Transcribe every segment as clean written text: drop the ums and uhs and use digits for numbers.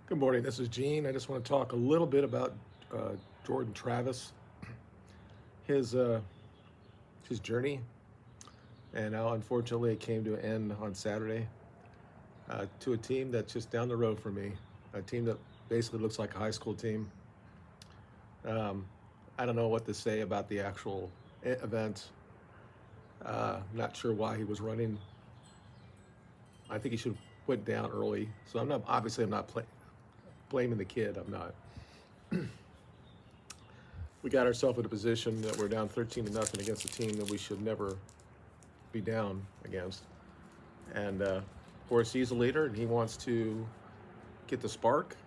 Good morning. This is Gene. I just want to talk a little bit about Jordan Travis, his uh, his journey, and how unfortunately it came to an end on Saturday to a team that's just down the road from me, a team that basically looks like a high school team. Um, I don't know what to say about the actual event. Not sure why he was running. I think he should have went down early. So I'm not blaming the kid. I'm not. We got ourselves in a position that we're down 13-0 against a team that we should never be down against. And of course, he's a leader and he wants to get the spark.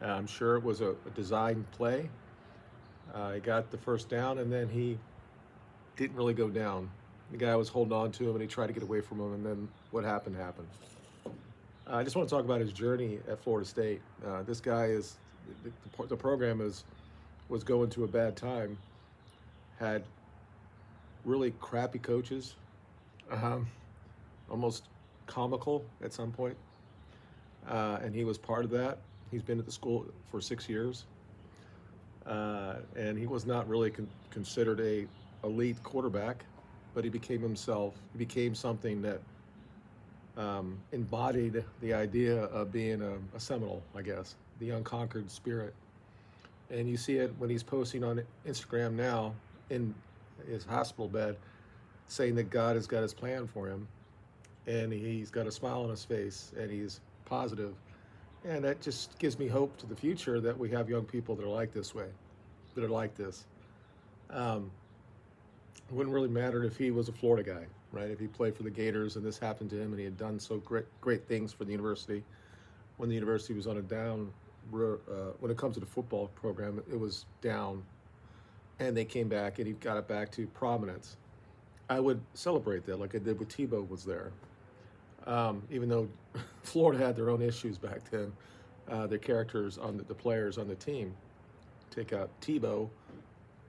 I'm sure it was a designed play. He got the first down and then he didn't really go down. The guy was holding on to him and he tried to get away from him, and then what happened happened. I just want to talk about his journey at Florida State. This guy is the program was going to a bad time. Had really crappy coaches, um, almost comical at some point, and he was part of that. He's been at the school for 6 years, and he was not really considered a elite quarterback, but he became himself. He became something that embodied the idea of being a Seminole, I guess, the unconquered spirit. And you see it when he's posting on Instagram now in his hospital bed, saying that God has got his plan for him, and he's got a smile on his face, and he's positive. And that just gives me hope to the future that we have young people that are like this way, that are like this. Um, it wouldn't really matter if he was a Florida guy, right? If he played for the Gators and this happened to him and he had done so great things for the university when the university was on a down, when it comes to the football program, it was down, and they came back and he got it back to prominence. I would celebrate that like I did with Tebow was there. Even though Florida had their own issues back then, their characters on the players on the team. Take out Tebow,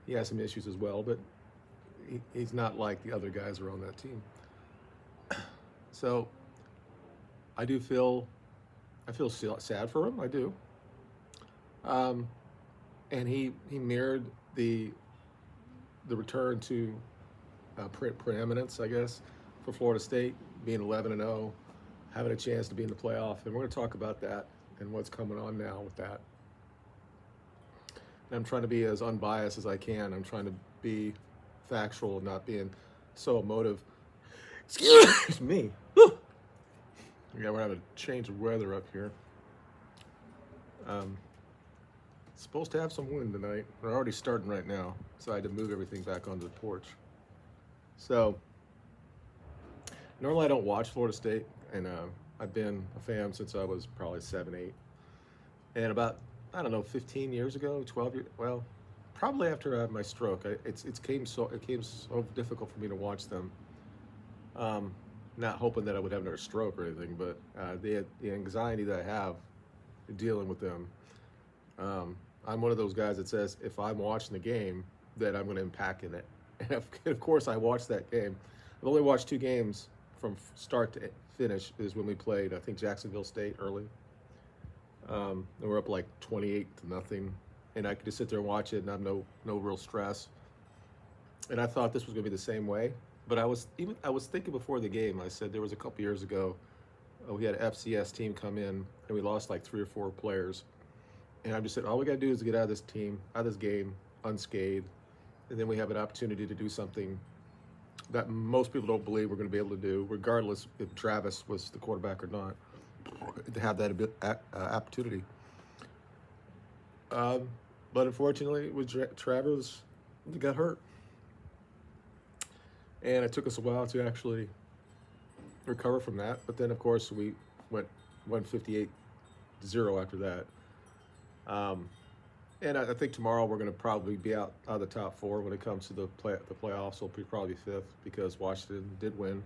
he has some issues as well, but he's not like the other guys around that team. So I do feel I feel sad for him. I do, um, and he mirrored the return to preeminence, I guess, for Florida State, being 11-0, having a chance to be in the playoff, and we're going to talk about that and what's coming on now with that. And I'm trying to be as unbiased as I can. I'm trying to be factual, not being so emotive. Excuse me. Whew. Yeah, we're having a change of weather up here. Um, Supposed to have some wind tonight. We're already starting right now, so I had to move everything back onto the porch. So normally I don't watch Florida State, and I've been a fan since I was probably 7, 8. And about, I don't know, 15 years ago, 12 years, well, probably after I had my stroke, it came so difficult for me to watch them. Um, Not hoping that I would have another stroke or anything, but the anxiety that I have dealing with them. I'm one of those guys that says if I'm watching the game, that I'm going to impact in it. And of course, I watched that game. I've only watched two games from start to finish. Is when we played, I think, Jacksonville State early. And we're up like 28-0, and I could just sit there and watch it, and have no real stress. And I thought this was going to be the same way. But I was thinking before the game. I said there was a couple years ago, we had an FCS team come in, and we lost like 3 or 4 players. And I just said all we got to do is get out of this game unscathed, and then we have an opportunity to do something that most people don't believe we're going to be able to do, regardless if Travis was the quarterback or not, to have that opportunity. Um, but unfortunately, with Travis, he got hurt, and it took us a while to actually recover from that. But then, of course, we went 158-0 after that. Um, and I think tomorrow we're going to probably be out of the top four when it comes to the playoffs. We'll probably fifth because Washington did win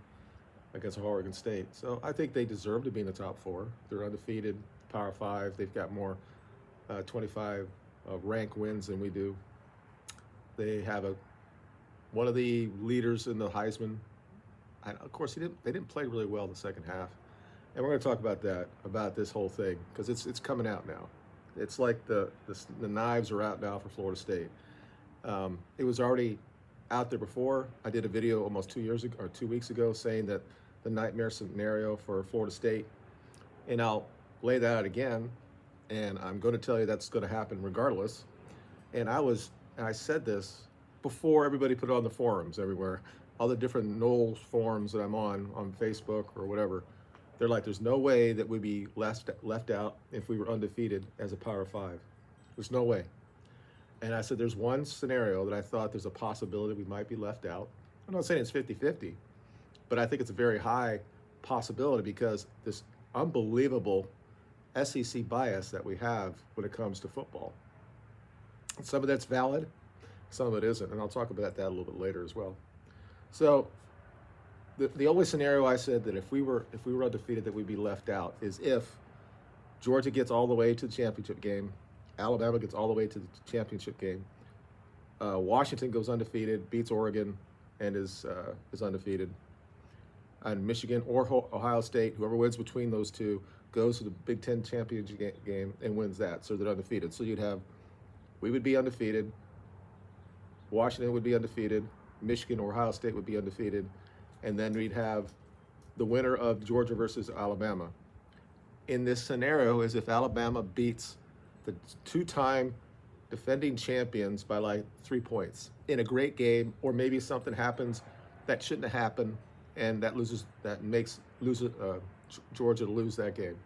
against Oregon State. So I think they deserve to be in the top four. They're undefeated, Power Five. They've got more 25 rank wins than we do. They have one of the leaders in the Heisman. And of course, they didn't play really well in the second half. And we're going to talk about that, about this whole thing, because it's coming out now. It's like the knives are out now for Florida State. It was already out there before. I did a video almost 2 years ago or 2 weeks ago saying that the nightmare scenario for Florida State, and I'll lay that out again. And I'm going to tell you that's going to happen regardless. And I said this before everybody put it on the forums everywhere, all the different Knowles forums that I'm on Facebook or whatever. They're like, there's no way that we'd be left out if we were undefeated as a Power Five. There's no way. And I said, there's one scenario that I thought there's a possibility we might be left out. I'm not saying it's 50-50, but I think it's a very high possibility because this unbelievable SEC bias that we have when it comes to football. Some of that's valid, some of it isn't, and I'll talk about that a little bit later as well. So the only scenario I said that if we were undefeated that we'd be left out is if Georgia gets all the way to the championship game, Alabama gets all the way to the championship game, Washington goes undefeated, beats Oregon, and is undefeated, and Michigan or Ohio State, whoever wins between those two, goes to the Big Ten championship game and wins that, so they're undefeated. So we would be undefeated, Washington would be undefeated, Michigan or Ohio State would be undefeated, and then we'd have the winner of Georgia versus Alabama. In this scenario is if Alabama beats the two-time defending champions by like 3 points in a great game, or maybe something happens that shouldn't have happened, and that makes Georgia lose that game.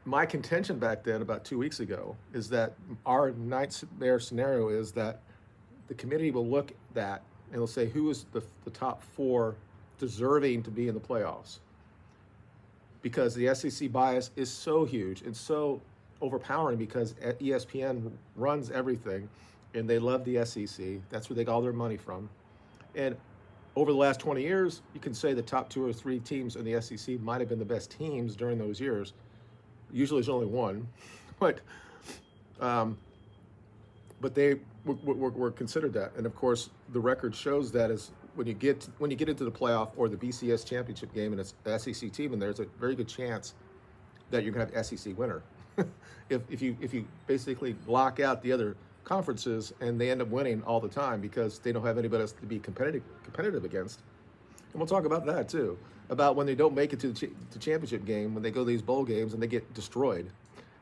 My contention back then, about 2 weeks ago, is that our nightmare scenario is that the committee will look at that and they'll say who is the top four deserving to be in the playoffs, because the SEC bias is so huge and so overpowering because ESPN runs everything and they love the SEC. That's where they get all their money from. And over the last 20 years, you can say the top 2 or 3 teams in the SEC might have been the best teams during those years. Usually there's only one, but they were considered that. And of course, the record shows that is when you get into the playoff or the BCS championship game and it's the SEC team, and there's a very good chance that you're gonna have SEC winner. if you basically block out the other conferences and they end up winning all the time because they don't have anybody else to be competitive against. And we'll talk about that too, about when they don't make it to the championship game, when they go to these bowl games and they get destroyed.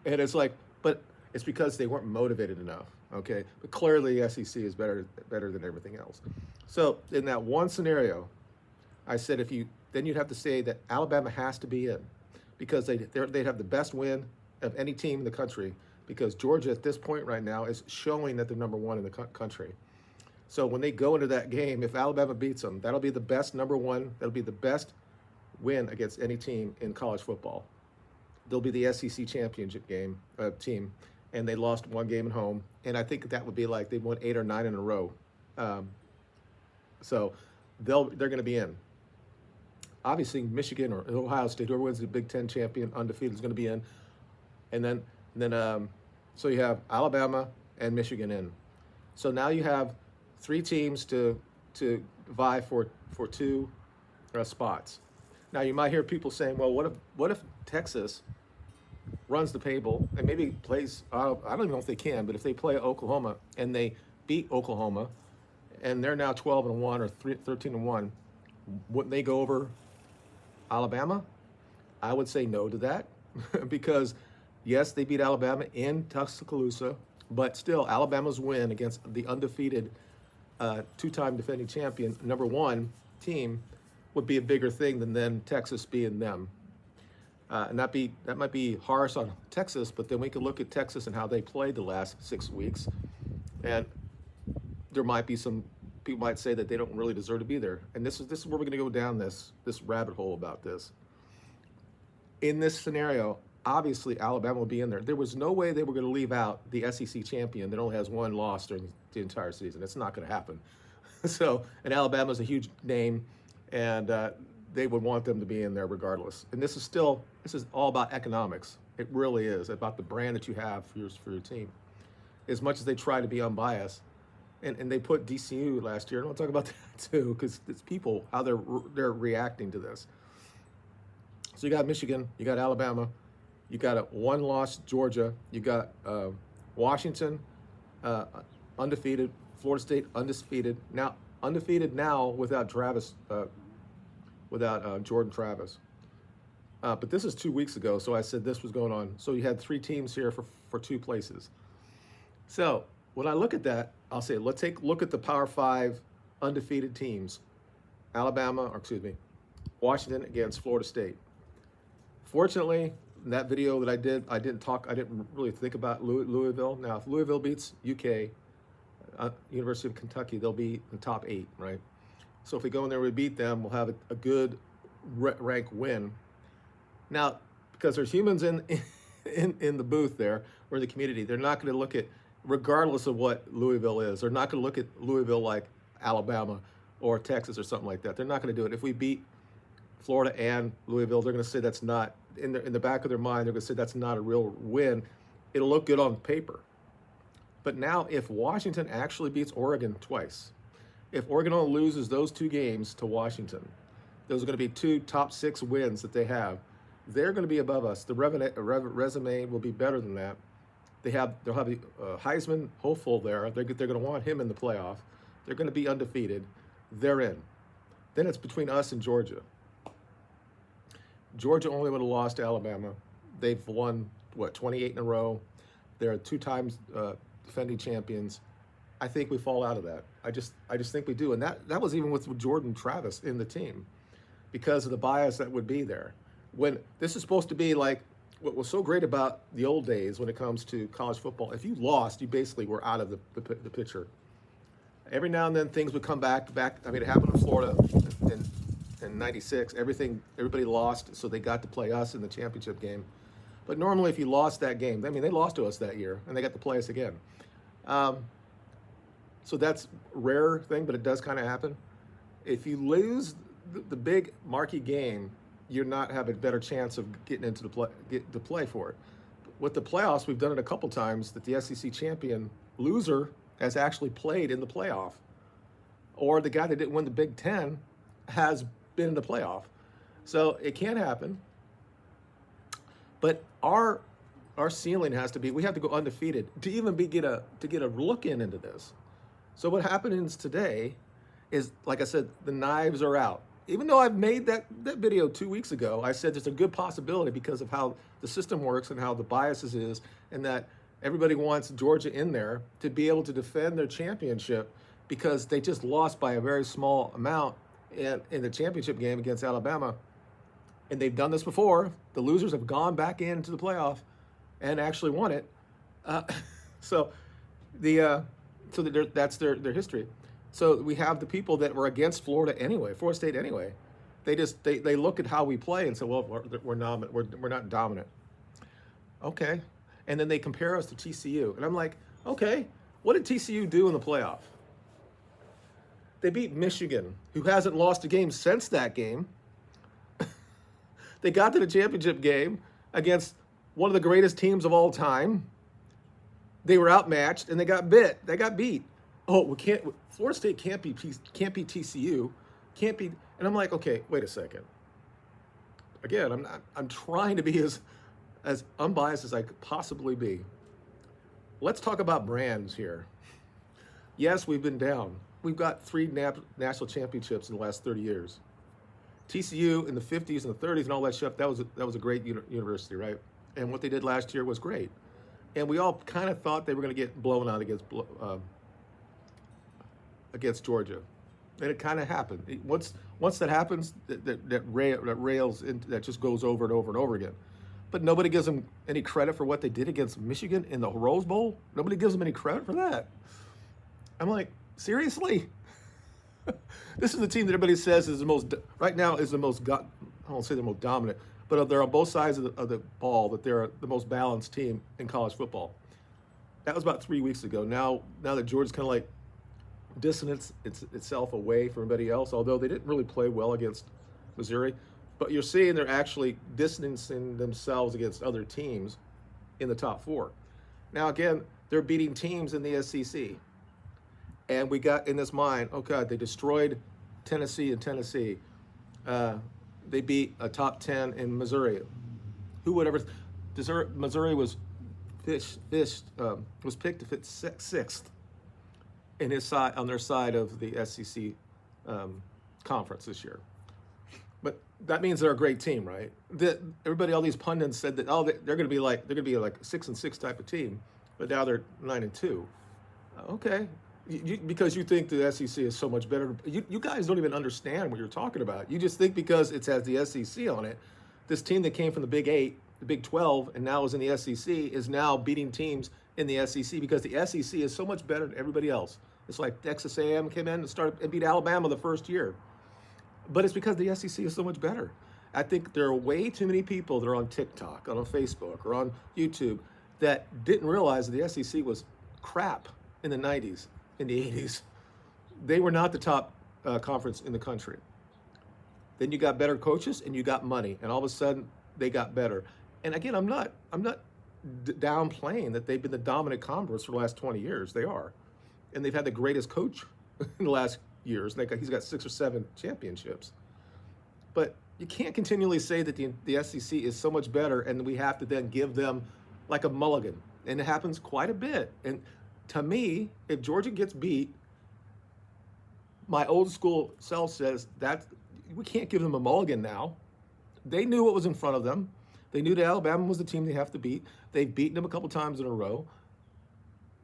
And it's like, but it's because they weren't motivated enough, okay? But clearly the SEC is better than everything else. So in that one scenario, I said then you'd have to say that Alabama has to be in because they'd have the best win of any team in the country, because Georgia at this point right now is showing that they're number one in the country. So when they go into that game, if Alabama beats them, that'll be the best number one, that'll be the best win against any team in college football. They'll be the SEC championship team, and they lost one game at home. And I think that would be like they won 8 or 9 in a row. So they're going to be in. Obviously, Michigan or Ohio State, whoever wins the Big Ten champion undefeated, is going to be in. And then so you have Alabama and Michigan in. So now you have 3 teams to vie for 2 spots. Now you might hear people saying, well, what if Texas runs the table and maybe plays, I don't even know if they can, but if they play Oklahoma and they beat Oklahoma and they're now 12-1 or 13-1, wouldn't they go over Alabama? I would say no to that because yes, they beat Alabama in Tuscaloosa, but still Alabama's win against the undefeated 2-time defending champion, number 1 team, would be a bigger thing than then Texas being them. And that might be harsh on Texas, but then we can look at Texas and how they played the last 6 weeks. And there might be some people might say that they don't really deserve to be there. And this is where we're going to go down this rabbit hole about this. In this scenario, obviously Alabama will be in there. There was no way they were going to leave out the SEC champion that only has 1 loss during the entire season. It's not going to happen. So, and Alabama's a huge name, and they would want them to be in there regardless. And this is all about economics. It really is about the brand that you have for your team. As much as they try to be unbiased, and they put DCU last year, and I'll talk about that too, because it's people, how they're reacting to this. So you got Michigan, you got Alabama, you got a one-loss Georgia, you got Washington, uh, undefeated, Florida State undefeated now without Jordan Travis. But this is 2 weeks ago, so I said this was going on. So you had three teams here for two places. So when I look at that, I'll say, let's take a look at the Power Five undefeated teams. Washington against Florida State. Fortunately, in that video that I didn't really think about Louisville. Now, if Louisville beats UK, University of Kentucky, they'll be in the top 8, right? So if we go in there and we beat them, we'll have a good rank win. Now, because there's humans in the booth there, or in the community, they're not going to look at, regardless of what Louisville is, they're not going to look at Louisville like Alabama or Texas or something like that. They're not going to do it. If we beat Florida and Louisville, they're going to say that's not, in the back of their mind, they're going to say that's not a real win. It'll look good on paper. But now, if Washington actually beats Oregon twice, if Oregon only loses those 2 games to Washington, those are going to be 2 top 6 wins that they have. They're going to be above us. The resume will be better than that. They'll have a Heisman hopeful there. They're going to want him in the playoff. They're going to be undefeated. They're in. Then it's between us and Georgia. Georgia only would have lost to Alabama. They've won, 28 in a row. They're 2 times defending champions. I think we fall out of that. I just think we do. And that was even with Jordan Travis in the team, because of the bias that would be there. When this is supposed to be like what was so great about the old days when it comes to college football, if you lost, you basically were out of the picture. Every now and then things would come back. I mean, it happened in Florida in '96. Everybody lost, so they got to play us in the championship game. But normally, if you lost that game, I mean, they lost to us that year, and they got to play us again. So that's a rare thing, but it does kind of happen. If you lose the big marquee game, you're not have a better chance of getting into the play for it. With the playoffs, we've done it a couple times that the SEC champion loser has actually played in the playoff, or the guy that didn't win the Big Ten has been in the playoff. So it can happen. But our ceiling has to be, we have to go undefeated to even get a look into this. So what happens today is, like I said, the knives are out. Even though I've made that video 2 weeks ago, I said there's a good possibility because of how the system works and how the biases is, and that everybody wants Georgia in there to be able to defend their championship because they just lost by a very small amount in the championship game against Alabama. And they've done this before. The losers have gone back into the playoff and actually won it. That's their history. So we have the people that were against Florida State anyway. They look at how we play and say, well, we're not dominant. Okay. And then they compare us to TCU. And I'm like, okay, what did TCU do in the playoff? They beat Michigan, who hasn't lost a game since that game. They got to the championship game against one of the greatest teams of all time. They were outmatched and they got beat. Oh, Florida State can't be TCU, can't be. And I'm like, okay, wait a second. Again, I'm trying to be as unbiased as I could possibly be. Let's talk about brands here. Yes, we've been down. We've got 3 national championships in the last 30 years. TCU in the 50s and the 30s and all that stuff, that was a great university, right? And what they did last year was great. And we all kind of thought they were going to get blown out against Georgia. And it kind of happened. Once that happens, that just goes over and over and over again. But nobody gives them any credit for what they did against Michigan in the Rose Bowl. Nobody gives them any credit for that. I'm like, seriously? This is the team that everybody says is the most, right now is the most, I won't say the most dominant, but they're on both sides of the ball, that they're the most balanced team in college football. That was about 3 weeks ago. Now that Georgia's kind of like distance itself away from everybody else, although they didn't really play well against Missouri, but you're seeing they're actually distancing themselves against other teams in the top 4. Now, again, they're beating teams in the SEC. And we got in this mind, oh God, they destroyed Tennessee. They beat a top 10 in Missouri. Who would ever? Missouri was was picked to fit sixth in his side on their side of the SEC conference this year. But that means they're a great team, right? Everybody, all these pundits said that they're going to be like a 6-6 type of team, but now they're 9-2. Okay, because you think the SEC is so much better. You guys don't even understand what you're talking about. You just think because it has the SEC on it, this team that came from the Big 8, the Big 12, and now is in the SEC is now beating teams in the SEC because the SEC is so much better than everybody else. It's like Texas A&M came in and beat Alabama the first year. But it's because the SEC is so much better. I think there are way too many people that are on TikTok, on Facebook, or on YouTube that didn't realize that the SEC was crap in the 90s, in the 80s. They were not the top conference in the country. Then you got better coaches and you got money, and all of a sudden they got better. And again, I'm not downplaying that they've been the dominant conference for the last 20 years. They are, and they've had the greatest coach in the last years. He's got 6 or 7 championships. But you can't continually say that the SEC is so much better, and we have to then give them like a mulligan. And it happens quite a bit. And to me, if Georgia gets beat, my old school self says that we can't give them a mulligan now. They knew what was in front of them. They knew that Alabama was the team they have to beat. They've beaten them a couple times in a row.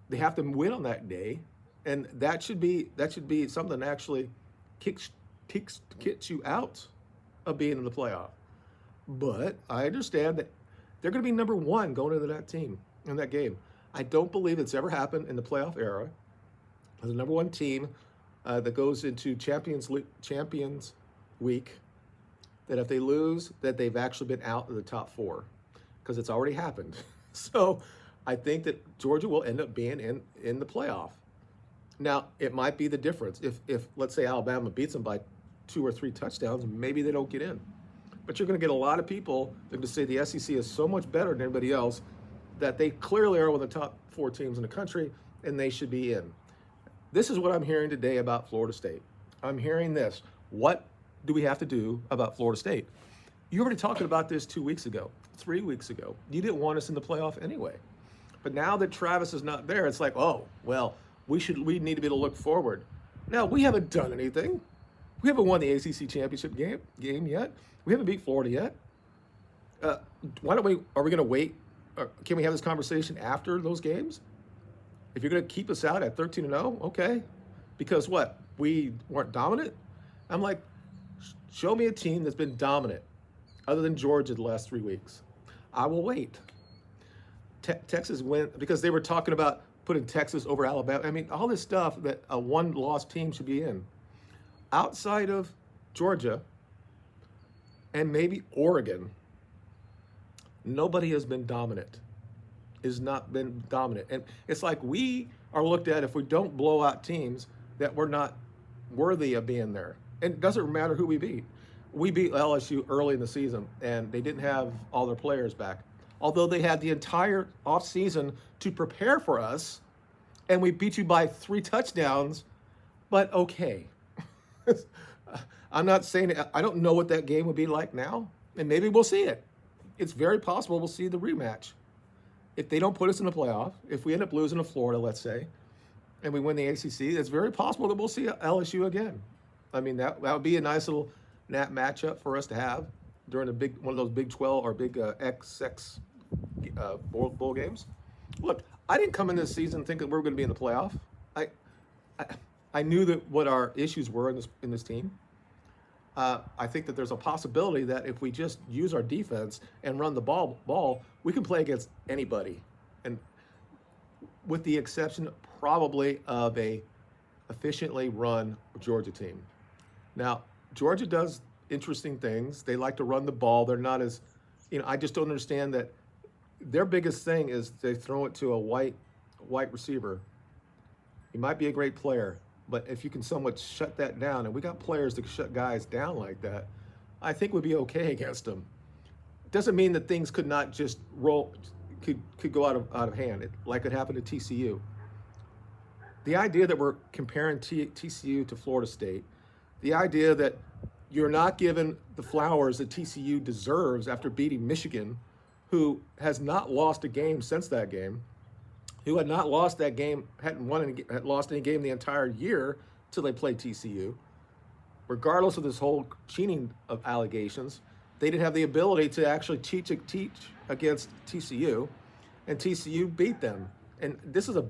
They have to win on that day, and that should be something that actually kicks you out of being in the playoff. But I understand that they're going to be number 1 going into that team in that game. I don't believe it's ever happened in the playoff era as the number 1 team that goes into Champions Week, that if they lose, that they've actually been out of the top 4, because it's already happened. So I think that Georgia will end up being in the playoff. Now, it might be the difference. If let's say Alabama beats them by 2 or 3 touchdowns, maybe they don't get in. But you're going to get a lot of people that are going to say the SEC is so much better than everybody else that they clearly are one of the top 4 teams in the country, and they should be in. This is what I'm hearing today about Florida State. I'm hearing this. What do we have to do about Florida State? You were already talking about this 2 weeks ago, 3 weeks ago. You didn't want us in the playoff anyway. But now that Travis is not there, it's like, oh, well, we need to be able to look forward. Now, we haven't done anything. We haven't won the ACC championship game yet. We haven't beat Florida yet. Are we going to wait? Can we have this conversation after those games? If you're going to keep us out at 13-0, okay. Because what? We weren't dominant? I'm like, show me a team that's been dominant other than Georgia the last 3 weeks. I will wait. Texas went because they were talking about putting Texas over Alabama. I mean, all this stuff that a one-loss team should be in. Outside of Georgia and maybe Oregon, nobody has been dominant. Has not been dominant. And it's like we are looked at, if we don't blow out teams, that we're not worthy of being there. And it doesn't matter who we beat. We beat LSU early in the season, and they didn't have all their players back. Although they had the entire offseason to prepare for us, and we beat you by 3 touchdowns, but okay. I'm not saying – I don't know what that game would be like now, and maybe we'll see it. It's very possible we'll see the rematch. If they don't put us in the playoff, if we end up losing to Florida, let's say, and we win the ACC, it's very possible that we'll see LSU again. I mean, that would be a nice little matchup for us to have during one of those Big 12 or Big XX bowl games. Look, I didn't come in this season thinking we were going to be in the playoff. I knew that what our issues were in this team. I think that there's a possibility that if we just use our defense and run the ball, we can play against anybody, and with the exception probably of a efficiently run Georgia team. Now, Georgia does interesting things. They like to run the ball. They're not as, I just don't understand that their biggest thing is they throw it to a white receiver. He might be a great player, but if you can somewhat shut that down, and we got players that can shut guys down like that, I think we'd be okay against them. It doesn't mean that things could not just could go out of hand, like it happened to TCU. The idea that we're comparing TCU to Florida State, the idea that You're not given the flowers that TCU deserves after beating Michigan, who has not lost a game since that game, who had not lost that game, had lost any game the entire year till they played TCU. Regardless of this whole cheating of allegations, they didn't have the ability to actually teach against TCU, and TCU beat them. And this is a,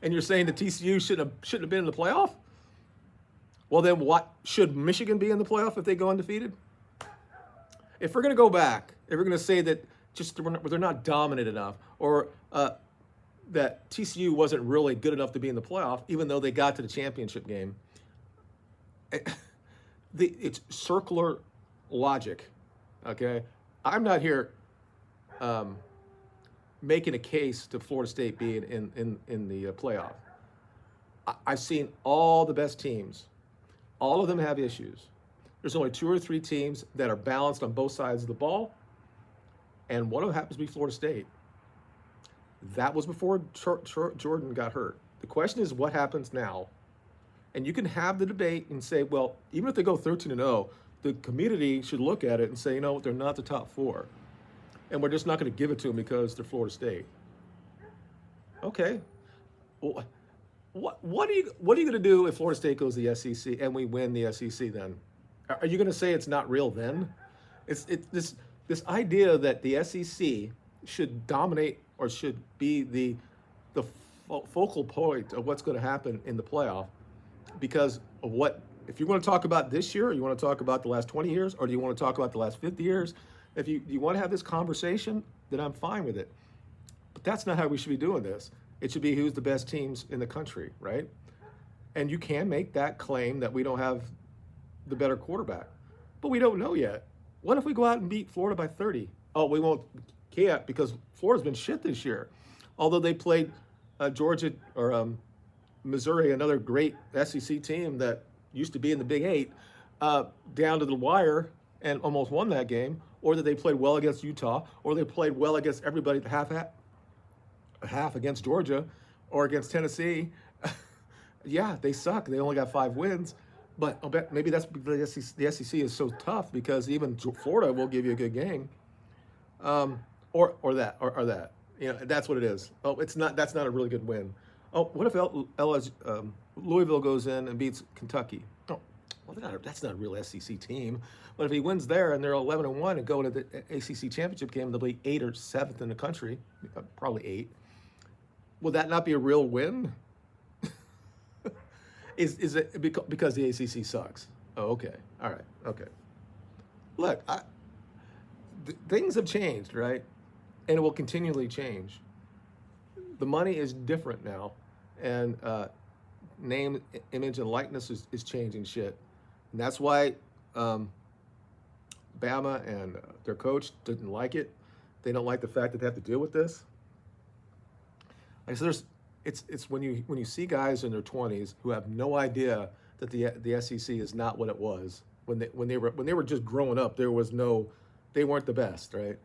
and you're saying that TCU shouldn't have been in the playoff? Well, then what should Michigan be in the playoff if they go undefeated? If we're going to go back, if we're going to say that just they're not dominant enough, or that TCU wasn't really good enough to be in the playoff, even though they got to the championship game, it's circular logic. Okay, I'm not here making a case to Florida State being in the playoff. I've seen all the best teams. All of them have issues. There's only 2 or 3 teams that are balanced on both sides of the ball, and one of them happens to be Florida State. That was before Jordan got hurt. The question is, what happens now? And you can have the debate and say, well, even if they go 13-0, the community should look at it and say, they're not the top 4, and we're just not going to give it to them because they're Florida State. Okay. Well, what are you going to do if Florida State goes to the SEC and we win the SEC? Then are you going to say it's not real? Then it's this idea that the SEC should dominate or should be the focal point of what's going to happen in the playoff because of what. If you want to talk about this year, or you want to talk about the last 20 years, or do you want to talk about the last 50 years? If you want to have this conversation, then I'm fine with it. But that's not how we should be doing this. It should be who's the best teams in the country, right? And you can make that claim that we don't have the better quarterback. But we don't know yet. What if we go out and beat Florida by 30? Oh, we won't, can't, because Florida's been shit this year. Although they played Georgia or Missouri, another great SEC team that used to be in the Big 8, down to the wire and almost won that game, or that they played well against Utah, or they played well against everybody half against Georgia or against Tennessee. Yeah, they suck. They only got 5 wins. But I'll bet maybe that's because the SEC is so tough because even Florida will give you a good game. Or that. That's what it is. Oh, that's not a really good win. Oh, what if Louisville goes in and beats Kentucky? Oh, well, that's not a real SEC team. But if he wins there and they're 11-1 and go into the ACC championship game, they'll be 8th or 7th in the country, probably 8. Will that not be a real win? Is it because the ACC sucks? Oh, okay. All right. Okay. Look, things have changed, right? And it will continually change. The money is different now, and name, image, and likeness is changing shit. And that's why Bama and their coach didn't like it. They don't like the fact that they have to deal with this. Like, so it's when you see guys in their 20s who have no idea that the SEC is not what it was when they were just growing up. They weren't the best, right?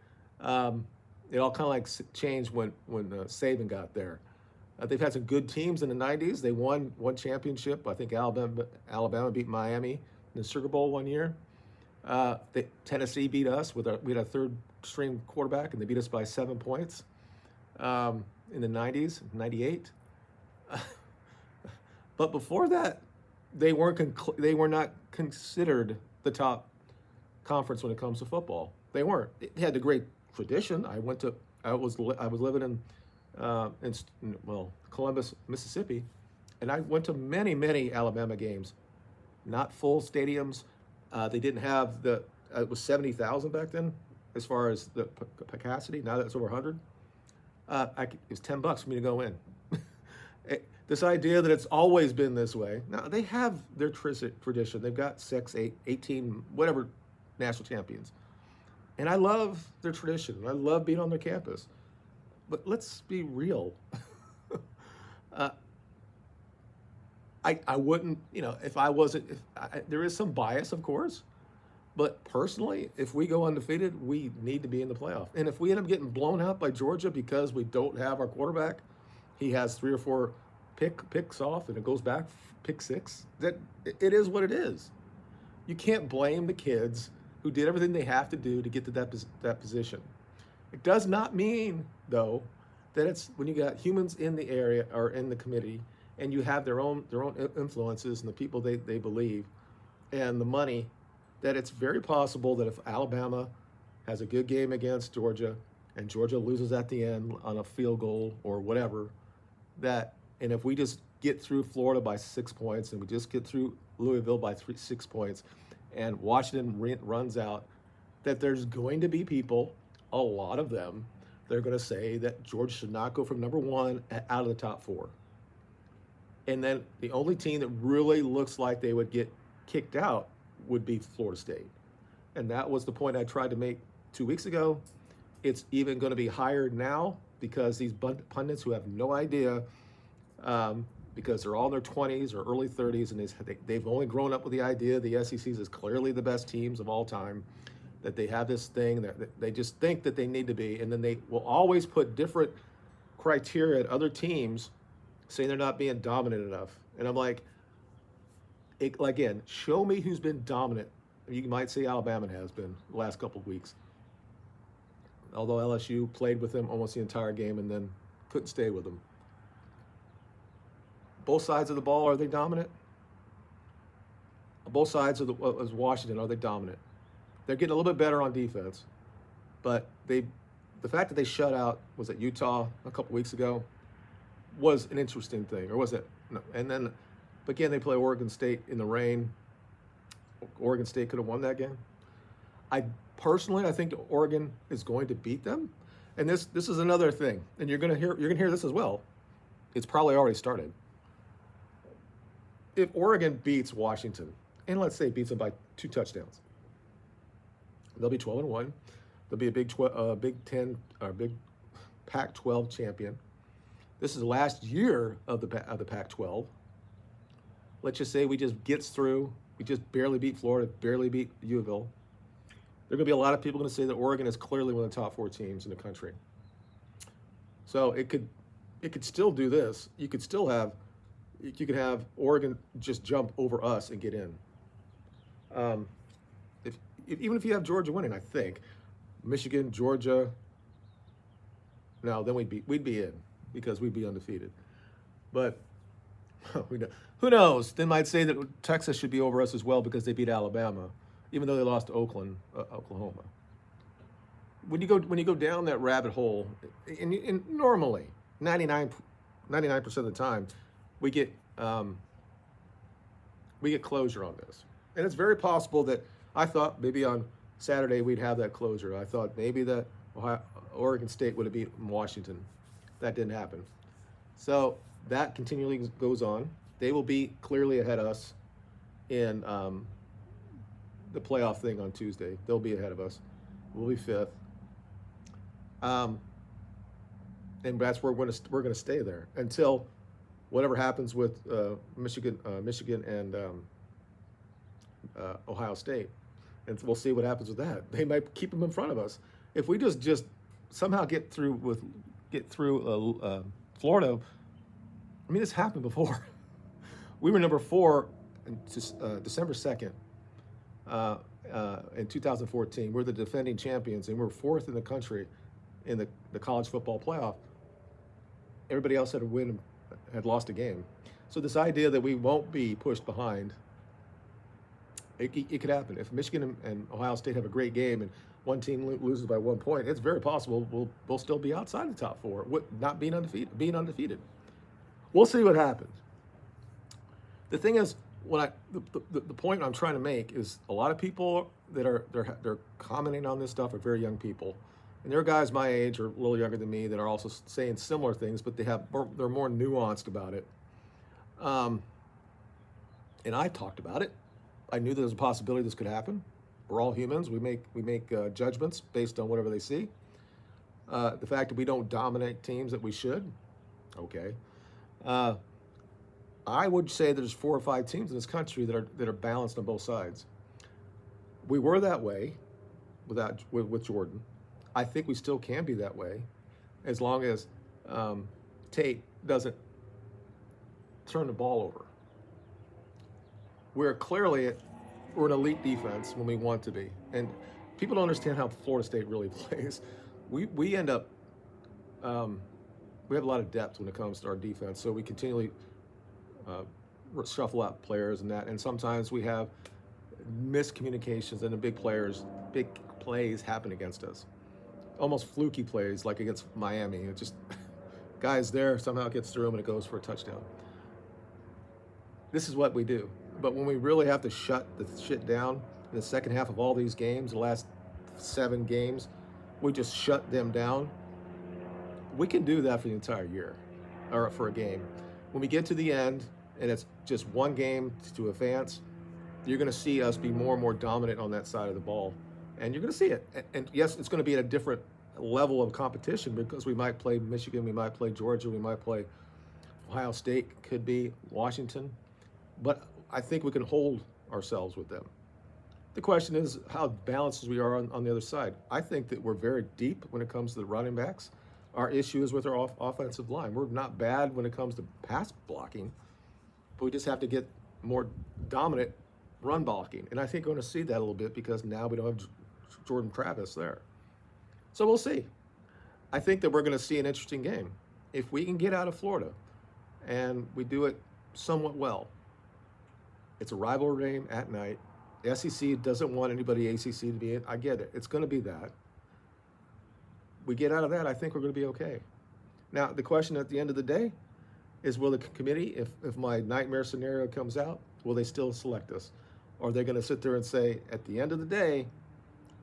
It all kind of like changed when Saban got there. They've had some good teams in the 90s. They won one championship. I think Alabama beat Miami in the Sugar Bowl one year. Tennessee beat us we had a third string quarterback, and they beat us by 7 points in the 90s, 98. But before that, they were not considered the top conference when it comes to football. They weren't. It had a great tradition. I was living in Columbus, Mississippi, and I went to many Alabama games. Not full stadiums. They didn't have it was 70,000 back then as far as the capacity. Now that's over 100. It was $10 for me to go in. This idea that it's always been this way. Now, they have their tradition. They've got 6, 8, 18, whatever national champions. And I love their tradition. I love being on their campus. But let's be real. I wouldn't, if I wasn't, there is some bias, of course. But personally, if we go undefeated, we need to be in the playoff. And if we end up getting blown out by Georgia because we don't have our quarterback, he has 3 or 4 picks off and it goes back pick 6. That it is what it is. You can't blame the kids who did everything they have to do to get to that position. It does not mean, though, that it's when you got humans in the area or in the committee and you have their own influences and the people they believe and the money, that it's very possible that if Alabama has a good game against Georgia and Georgia loses at the end on a field goal or whatever, and if we just get through Florida by 6 points and we just get through Louisville by 6 points and Washington runs out, that there's going to be people, a lot of them, they're going to say that Georgia should not go from number one out of the top four. And then the only team that really looks like they would get kicked out would be Florida State. And that was the point I tried to make 2 weeks ago. It's even going to be higher now because these pundits who have no idea, because they're all in their 20s or early 30s, and they've only grown up with the idea the SEC is clearly the best teams of all time, that they have this thing that they just think that they need to be, and then they will always put different criteria at other teams saying they're not being dominant enough. And I'm like, again, show me who's been dominant. You might say Alabama has been the last couple of weeks, although LSU played with them almost the entire game and then couldn't stay with them. Both sides of the ball, are they dominant? Both sides of Washington, are they dominant? They're getting a little bit better on defense, but the fact that they shut out, was it Utah a couple weeks ago, was an interesting thing, or was it? No. And then, again, they play Oregon State in the rain. Oregon State could have won that game. I think Oregon is going to beat them, and this is another thing, and you're gonna hear this as well. It's probably already started. If Oregon beats Washington, and let's say beats them by 2 touchdowns, they'll be 12-1. They'll be a Big Ten or Big Pac-12 champion. This is the last year of the Pac-12. Let's just say we just gets through. We just barely beat Florida, barely beat Louisville. There are going to be a lot of people going to say that Oregon is clearly one of the top 4 teams in the country. So it could still do this. You could have Oregon just jump over us and get in. Even if you have Georgia winning, I think Michigan, Georgia. No, then we'd be in because we'd be undefeated. But who knows? They might say that Texas should be over us as well because they beat Alabama, even though they lost to Oklahoma. When you go down that rabbit hole, and normally 99% of the time, we get closure on this, and it's very possible that I thought maybe on Saturday we'd have that closure. I thought maybe that Oregon State would have beat Washington. That didn't happen. So that continually goes on. They will be clearly ahead of us in the playoff thing on Tuesday. They'll be ahead of us. We'll be 5th. And that's where we're going to stay there until whatever happens with Michigan and Ohio State. And we'll see what happens with that. They might keep them in front of us. If we just somehow get through Florida, I mean, this happened before. We were number 4 in December 2nd in 2014. We're the defending champions, and we're 4th in the country in the college football playoff. Everybody else had lost a game. So this idea that we won't be pushed behind, it could happen. If Michigan and Ohio State have a great game and one team loses by 1 point, it's very possible we'll still be outside the top 4, not being undefeated. We'll see what happens. The thing is, the point I'm trying to make is a lot of people that they're commenting on this stuff are very young people, and there are guys my age or a little younger than me that are also saying similar things, but they're more nuanced about it. And I talked about it. I knew there was a possibility this could happen. We're all humans. We make judgments based on whatever they see. The fact that we don't dominate teams that we should, okay. I would say there's 4 or 5 teams in this country that are balanced on both sides. We were that way with Jordan. I think we still can be that way, as long as Tate doesn't turn the ball over. We're clearly we're an elite defense when we want to be, and people don't understand how Florida State really plays. We end up um, we have a lot of depth when it comes to our defense, so we continually uh, shuffle out players and that, and sometimes we have miscommunications and the big plays happen against us. Almost fluky plays like against Miami. It just guys there somehow gets through them and it goes for a touchdown. This is what we do. But when we really have to shut the shit down in the second half of all these games, the last 7 games, we just shut them down. We can do that for the entire year or for a game. When we get to the end and it's just one game to advance, you're going to see us be more and more dominant on that side of the ball. And you're going to see it. And yes, it's going to be at a different level of competition because we might play Michigan, we might play Georgia, we might play Ohio State, could be Washington. But I think we can hold ourselves with them. The question is how balanced we are on the other side. I think that we're very deep when it comes to the running backs. Our issue is with our offensive line. We're not bad when it comes to pass blocking, but we just have to get more dominant run blocking. And I think we're going to see that a little bit because now we don't have Jordan Travis there. So we'll see. I think that we're going to see an interesting game. If we can get out of Florida and we do it somewhat well, it's a rivalry game at night. The SEC doesn't want anybody ACC to be in. I get it. It's going to be that. We get out of that, I think we're going to be okay. Now, the question at the end of the day is, will the committee, if my nightmare scenario comes out, will they still select us? Or are they going to sit there and say, at the end of the day,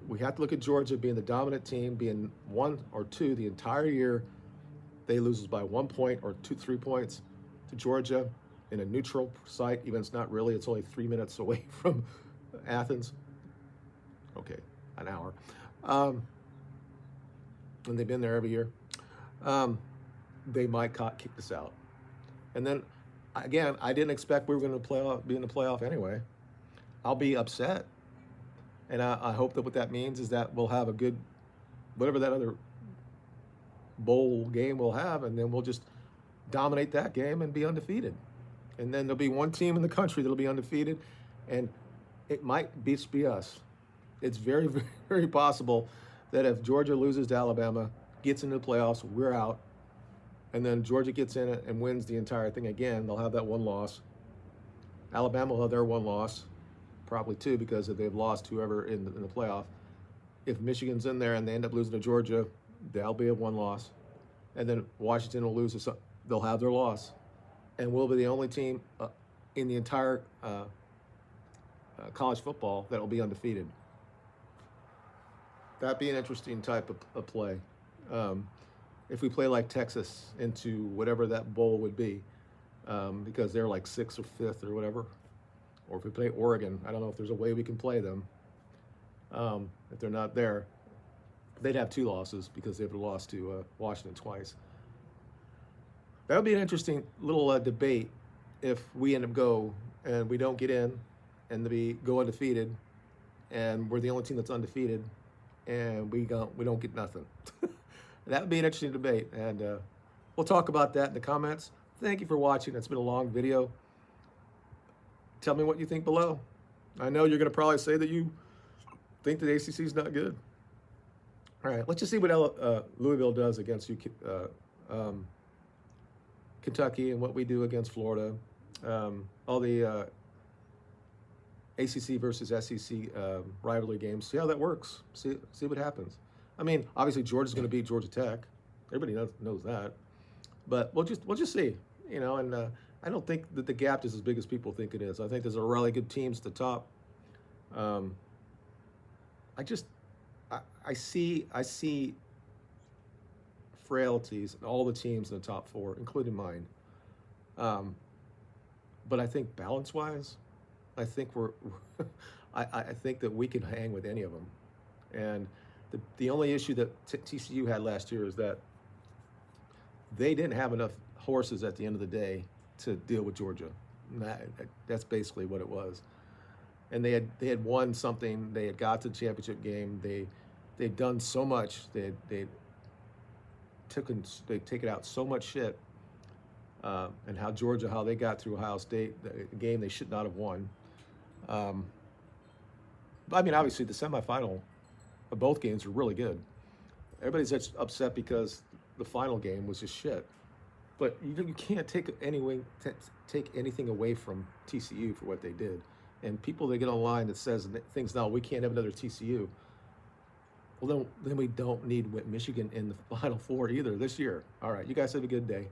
we have to look at Georgia being the dominant team, being 1 or 2 the entire year. They lose by 1 point or 3 points to Georgia in a neutral site, even it's not really, it's only 3 minutes away from Athens. Okay, an hour. And they've been there every year. They might kick us out. And then, again, I didn't expect we were going to be in the playoff anyway. I'll be upset. And I hope that what that means is that we'll have a good, whatever that other bowl game we'll have, and then we'll just dominate that game and be undefeated. And then there'll be one team in the country that'll be undefeated, and it might be us. It's very, very, very possible that if Georgia loses to Alabama, gets into the playoffs, we're out, and then Georgia gets in it and wins the entire thing again, they'll have that one loss. Alabama will have their one loss, probably 2 because if they've lost whoever in the playoff. If Michigan's in there and they end up losing to Georgia, they'll be a one loss. And then Washington will lose, they'll have their loss. And we'll be the only team in the entire college football that will be undefeated. That'd be an interesting type of play. If we play like Texas into whatever that bowl would be, because they're like 6th or 5th or whatever. Or if we play Oregon, I don't know if there's a way we can play them. If they're not there, they'd have 2 losses because they've lost to Washington twice. That would be an interesting little debate if we end up and we don't get in and we go undefeated and we're the only team that's undefeated and we don't get nothing. That would be an interesting debate, and we'll talk about that in the comments. Thank you for watching. It's been a long video. Tell me what you think below. I know you're going to probably say that you think that the ACC is not good. All right, let's just see what Louisville does against Kentucky and what we do against Florida. All the ACC versus SEC rivalry games. See how that works. See what happens. I mean, obviously Georgia's going to beat Georgia Tech. Everybody knows that. But we'll just see. And I don't think that the gap is as big as people think it is. I think there's a really good teams at the top. I see frailties in all the teams in the top 4, including mine. But I think balance-wise, I think I think that we can hang with any of them. And the only issue that TCU had last year is that they didn't have enough horses at the end of the day to deal with Georgia. That's basically what it was. And they had won something. They had got to the championship game. They'd done so much. They'd taken out so much shit. And how they got through Ohio State, the game they should not have won. I mean, obviously the semifinal of both games were really good. Everybody's just upset because the final game was just shit. But you can't take anything away from TCU for what they did. And people that get online that says things now we can't have another TCU. Well, then we don't need Michigan in the Final Four either this year. All right, you guys have a good day.